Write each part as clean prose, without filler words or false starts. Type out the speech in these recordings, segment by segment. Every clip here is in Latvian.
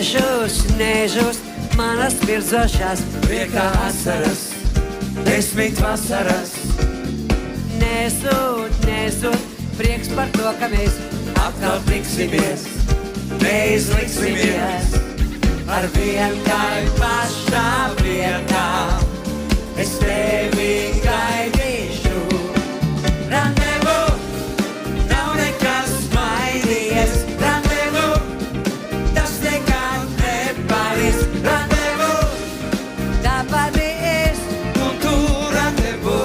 nežūst manas virzošās priekā asaras, 10 vasaras. Nezūd prieks par to, ka mēs atkal tiksimies, neizliksimies ar vien tai pašā vietā. Es tevi gaidīšu, randevu, nav nekas mainījies, randevu, tas nekad nepāries, randevu, tāpat es un tu randevu.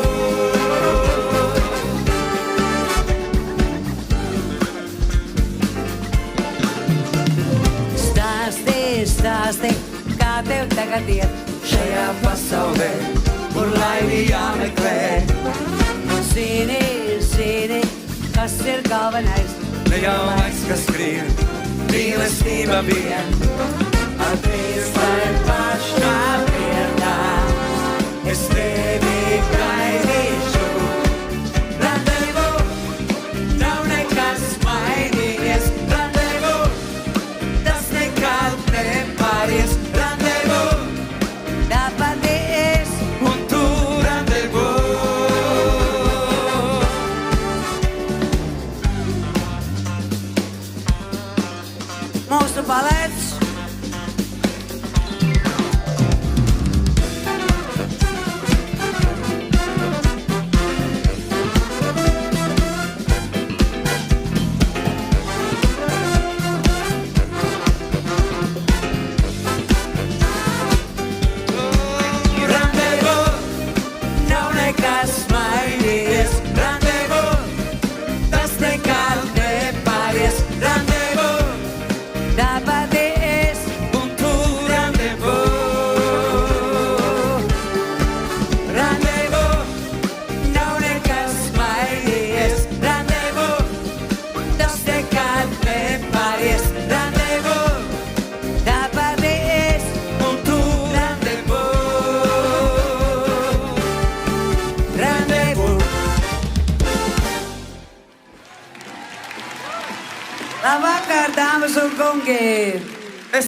Stāsti, kā tev tagad iet šajā pasaulē, kur laimi jāmeklē. Zini, kas ir galvenais? Ne jau laiks, kas skrien, mīlestība vien. Ar tevi tai pašā vietā, es tevi gaidīšu. Randevu, nav nekas mainījies, randevu, tas nekad nepāries, randevu, tāpat es un tu randevu. Mūsu balets. Labvakar, dāmas un kungi!